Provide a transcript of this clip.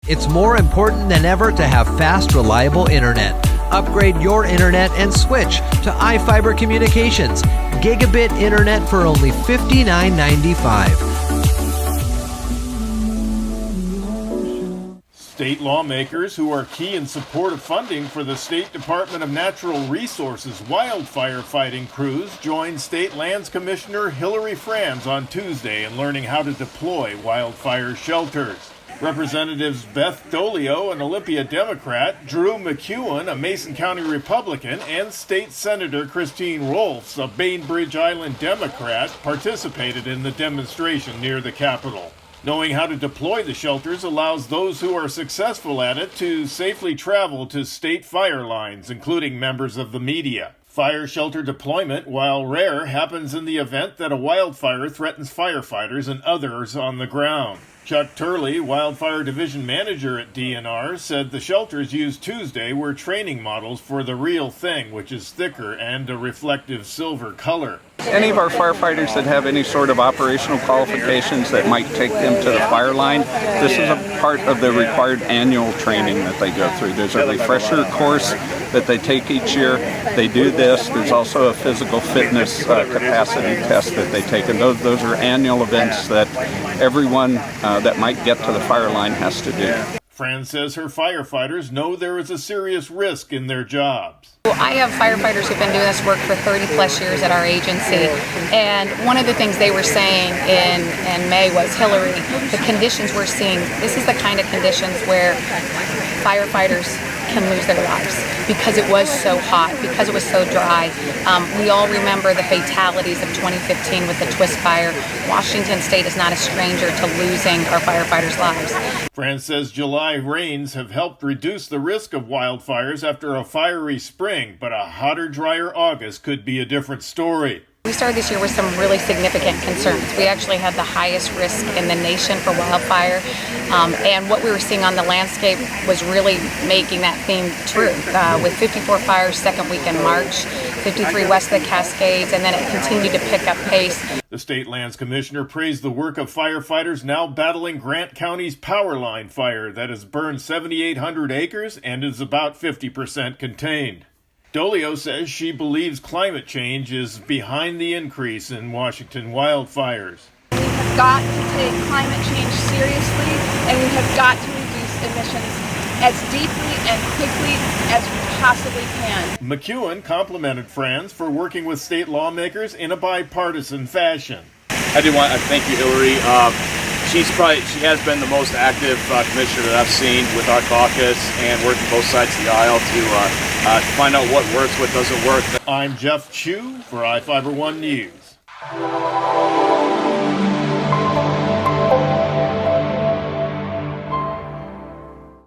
It's more important than ever to have fast, reliable internet. Upgrade your internet and switch to iFiber Communications. Gigabit internet for only $59.95. State lawmakers who are key in support of funding for the State Department of Natural Resources wildfire fighting crews joined State Lands Commissioner Hilary Franz on Tuesday in learning how to deploy wildfire shelters. Representatives Beth Doglio, an Olympia Democrat, Drew MacEwen, a Mason County Republican, and State Senator Christine Rolfs, a Bainbridge Island Democrat, participated in the demonstration near the Capitol. Knowing how to deploy the shelters allows those who are successful at it to safely travel to state fire lines, including members of the media. Fire shelter deployment, while rare, happens in the event that a wildfire threatens firefighters and others on the ground. Chuck Turley, Wildfire Division Manager at DNR, said the shelters used Tuesday were training models for the real thing, which is thicker and a reflective silver color. Any of our firefighters that have any sort of operational qualifications that might take them to the fire line, this is a part of the required annual training that they go through. There's a refresher course that they take each year. They do this. There's also a physical fitness capacity test that they take, and those are annual events that everyone that might get to the fire line has to do. Franz says her firefighters know there is a serious risk in their jobs. I have firefighters who've been doing this work for 30 plus years at our agency, and one of the things they were saying in May was, Hilary, the conditions we're seeing, this is the kind of conditions where firefighters can lose their lives because it was so hot, because it was so dry. We all remember the fatalities of 2015 with the Twist Fire. Washington State is not a stranger to losing our firefighters' lives. Franz says July rains have helped reduce the risk of wildfires after a fiery spring, but a hotter, drier August could be a different story. We started this year with some really significant concerns. We actually had the highest risk in the nation for wildfire, and what we were seeing on the landscape was really making that theme true. With 54 fires second week in March, 53 west of the Cascades, and then it continued to pick up pace. The State Lands Commissioner praised the work of firefighters now battling Grant County's power line fire that has burned 7,800 acres and is about 50% contained. Doglio says she believes climate change is behind the increase in Washington wildfires. We have got to take climate change seriously, and we have got to reduce emissions as deeply and quickly as we possibly can. MacEwen complimented Franz for working with state lawmakers in a bipartisan fashion. I do want to thank you, Hilary. She has been the most active commissioner that I've seen with our caucus and working both sides of the aisle to find out what works, what doesn't work. I'm Jeff Chu for iFiber One News.